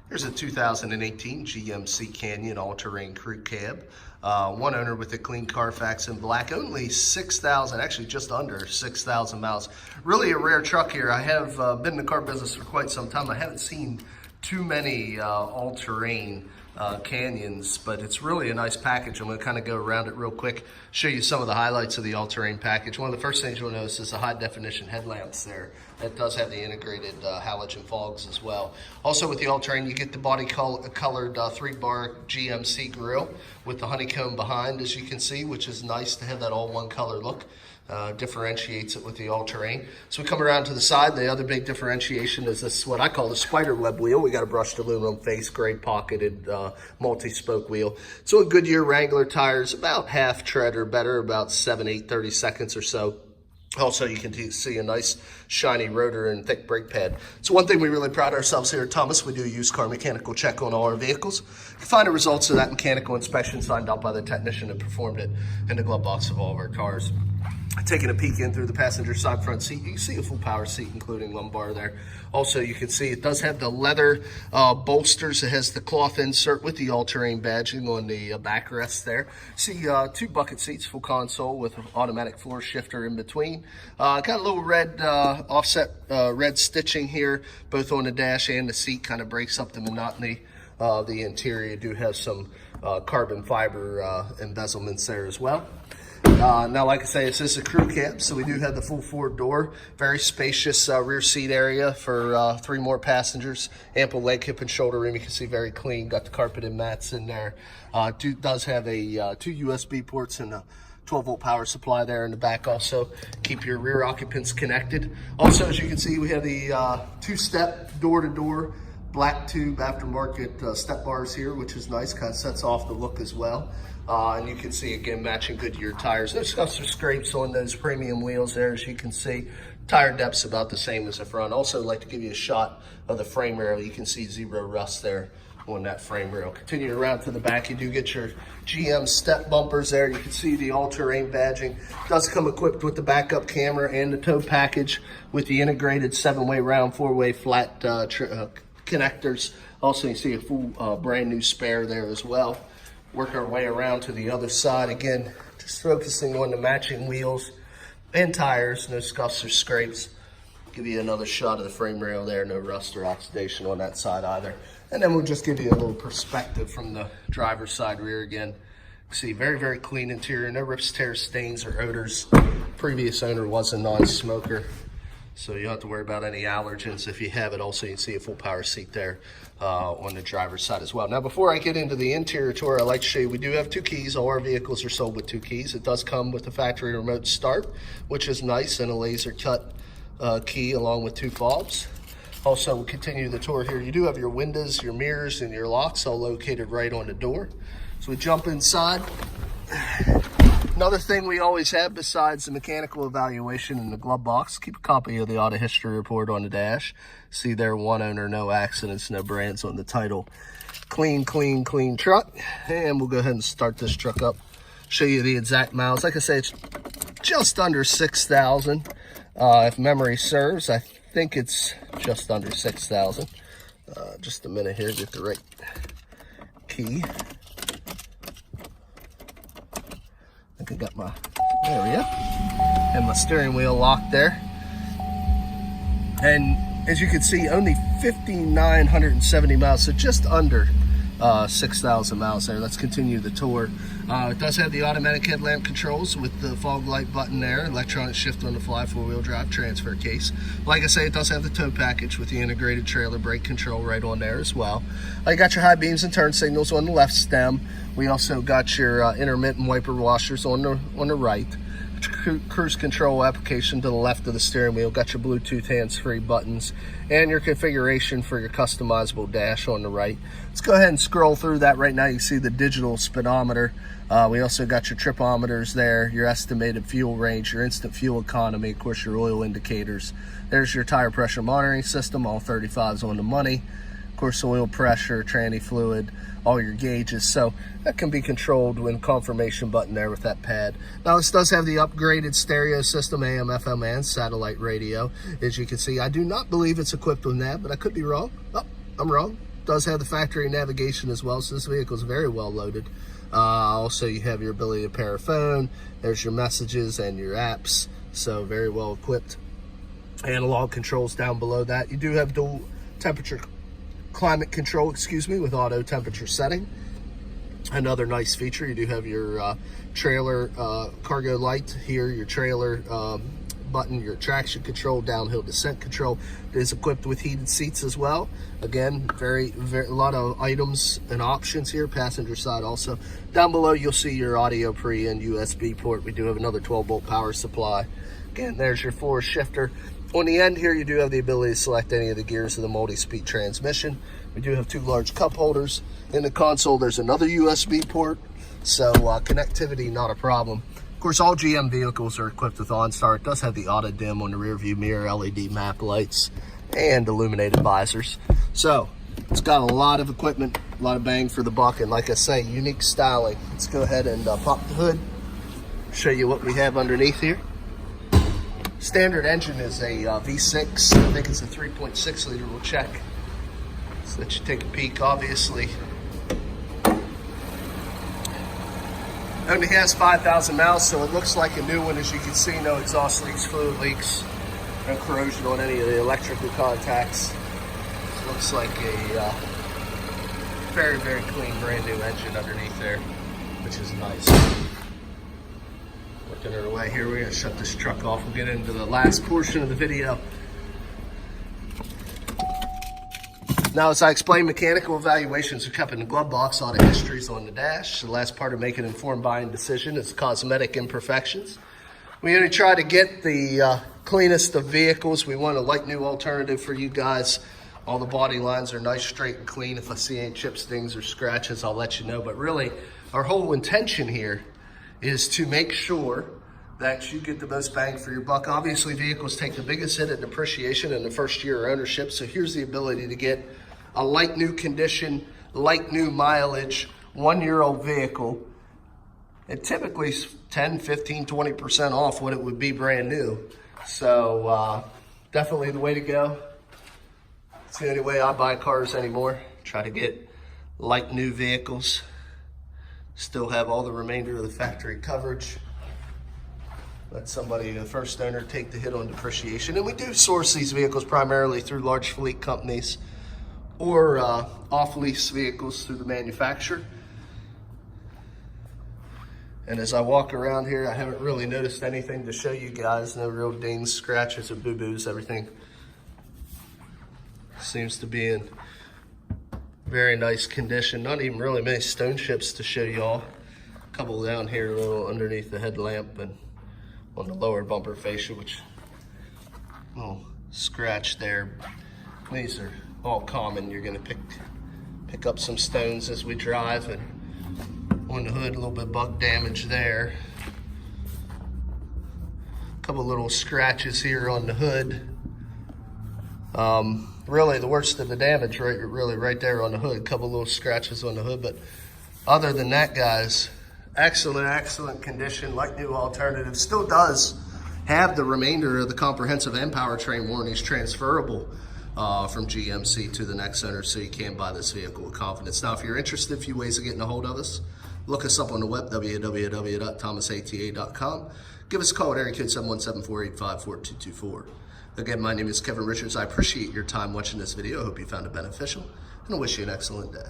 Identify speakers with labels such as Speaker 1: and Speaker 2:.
Speaker 1: Here's a 2018 GMC Canyon All Terrain Crew Cab. One owner with a clean Carfax in black, only 6,000, actually just under 6,000 miles. Really a rare truck here. I have been in the car business for quite some time. I haven't seen too many all-terrain Canyons, but it's really a nice package. I'm going to kind of go around it real quick, show you some of the highlights of the all-terrain package. One of the first things you'll notice is the high-definition headlamps there. That does have the integrated halogen fogs as well. Also with the all-terrain, you get the body colored 3-bar GMC grille with the honeycomb behind, as you can see, which is nice to have that all one color look. Differentiates it with the all-terrain. So we come around to the side. The other big differentiation is this, what I call the spider web wheel. We got a brushed aluminum face, gray pocketed multi-spoke wheel. So a Goodyear Wrangler tires, about half tread or better, about 7, 8, 30 seconds or so. Also, you can see a nice shiny rotor and thick brake pad. So one thing we really pride ourselves here at Thomas, we do a used car mechanical check on all our vehicles. You can find the results of that mechanical inspection signed out by the technician that performed it in the glove box of all of our cars. Taking a peek in through the passenger side front seat, you can see a full power seat, including lumbar there. Also, you can see it does have the leather bolsters. It has the cloth insert with the all-terrain badging on the backrest there. See 2 bucket seats, full console with an automatic floor shifter in between. Got a little red offset red stitching here, both on the dash and the seat. Kind of breaks up the monotony of the interior. You do have some carbon fiber embezzlements there as well. Now, like I say, this is a crew cab, so we do have the full forward door. Very spacious rear seat area for 3 more passengers. Ample leg, hip, and shoulder room. You can see very clean. Got the carpeted mats in there. Does have a 2 USB ports and a 12-volt power supply there in the back. Also, keep your rear occupants connected. Also, as you can see, we have the 2-step door-to-door black tube aftermarket step bars here, which is nice. Kind of sets off the look as well. And you can see, again, matching Goodyear tires. No scuffs or scrapes on those premium wheels there, as you can see. Tire depth's about the same as the front. Also, I'd like to give you a shot of the frame rail. You can see 0 rust there on that frame rail. Continuing around to the back, you do get your GM step bumpers there. You can see the all-terrain badging. It does come equipped with the backup camera and the tow package with the integrated 7-way round, 4-way flat connectors. Also, you see a full brand new spare there as well. Work our way around to the other side. Again, just focusing on the matching wheels and tires. No scuffs or scrapes. Give you another shot of the frame rail there. No rust or oxidation on that side either. And then we'll just give you a little perspective from the driver's side rear again. See, very, very clean interior. No rips, tears, stains, or odors. Previous owner was a non-smoker, so you don't have to worry about any allergens if you have it. Also, you can see a full power seat there on the driver's side as well. Now, before I get into the interior tour, I'd like to show you, we do have 2 keys. All our vehicles are sold with 2 keys. It does come with a factory remote start, which is nice, and a laser cut key along with 2 fobs. Also, we'll continue the tour here. You do have your windows, your mirrors, and your locks all located right on the door. So we jump inside. Another thing we always have besides the mechanical evaluation in the glove box, keep a copy of the auto history report on the dash. See there, 1 owner, no accidents, no brands on the title. Clean, clean, clean truck. And we'll go ahead and start this truck up. Show you the exact miles. Like I say, it's just under 6,000. If memory serves, I think it's just under 6,000. Just a minute here, get the right key. I think I got my, there we go. And my steering wheel locked there. And as you can see, only 5,970 miles, so just under 6,000 miles there. Let's continue the tour. It does have the automatic headlamp controls with the fog light button there, electronic shift on the fly, 4-wheel drive transfer case. Like I say, it does have the tow package with the integrated trailer brake control right on there as well. You got your high beams and turn signals on the left stem. We also got your intermittent wiper washers on the right. Cruise control application to the left of the steering wheel. Got your Bluetooth hands-free buttons and your configuration for your customizable dash on the right. Let's go ahead and scroll through that right now. You see the digital speedometer. We also got your tripometers there, your estimated fuel range, your instant fuel economy, of course your oil indicators. There's your tire pressure monitoring system, all 35s on the money. Of course, oil pressure, tranny fluid, all your gauges. So that can be controlled with a confirmation button there with that pad. Now, this does have the upgraded stereo system, AM, FM, and satellite radio. As you can see, I do not believe it's equipped with that, but I could be wrong. Oh, I'm wrong. Does have the factory navigation as well, so this vehicle is very well loaded. Also, you have your ability to pair a phone. There's your messages and your apps, so very well equipped. Analog controls down below that. You do have dual temperature climate control, with auto temperature setting. Another nice feature, you do have your trailer cargo light here, your trailer button, your traction control, downhill descent control. It is equipped with heated seats as well. Again, very a lot of items and options here. Passenger side also. Down below, you'll see your audio pre and USB port. We do have another 12-volt power supply. Again, there's your forward shifter. On the end here, you do have the ability to select any of the gears of the multi-speed transmission. We do have 2 large cup holders. In the console, there's another USB port, so connectivity, not a problem. Of course, all GM vehicles are equipped with OnStar. It does have the auto dim on the rear view mirror, LED map lights, and illuminated visors. So it's got a lot of equipment, a lot of bang for the buck, and like I say, unique styling. Let's go ahead and pop the hood, show you what we have underneath here. Standard engine is a V6. I think it's a 3.6 liter. We'll check so that you take a peek. Obviously, only has 5,000 miles, so it looks like a new one. As you can see, no exhaust leaks, fluid leaks, no corrosion on any of the electrical contacts. It looks like a very, very clean, brand new engine underneath there, which is nice. Working our way here, we're going to shut this truck off. We'll get into the last portion of the video. Now, as I explained, mechanical evaluations are kept in the glove box. Audit histories on the dash. The last part of making an informed buying decision is cosmetic imperfections. We only try to get the cleanest of vehicles. We want a like new alternative for you guys. All the body lines are nice, straight, and clean. If I see any chips, stings, or scratches, I'll let you know. But really, our whole intention here is to make sure that you get the most bang for your buck. Obviously, vehicles take the biggest hit in depreciation in the first year of ownership. So here's the ability to get a like new condition, like new mileage, 1-year-old vehicle. It typically is 10, 15, 20% off what it would be brand new. So definitely the way to go. It's the only way I buy cars anymore. Try to get like new vehicles. Still have all the remainder of the factory coverage. Let somebody, the first owner, take the hit on depreciation. And we do source these vehicles primarily through large fleet companies or off-lease vehicles through the manufacturer. And as I walk around here, I haven't really noticed anything to show you guys. No real dings, scratches, or boo-boos. Everything seems to be in very nice condition. Not even really many stone chips to show y'all. A couple down here, a little underneath the headlamp and on the lower bumper fascia, which little scratch there. These are all common. You're gonna pick up some stones as we drive, and on the hood, a little bit of bug damage there. A couple little scratches here on the hood. Really the worst of the damage, really right there on the hood. A couple little scratches on the hood, but other than that, guys, excellent condition, like new alternative. Still does have the remainder of the comprehensive and powertrain warranties transferable from GMC to the next owner, so you can buy this vehicle with confidence. Now, if you're interested, a few ways of getting a hold of us. Look us up on the web, www.thomasata.com. Give us a call at area code 717-485-4224. Again, my name is Kevin Richards. I appreciate your time watching this video. I hope you found it beneficial, and I wish you an excellent day.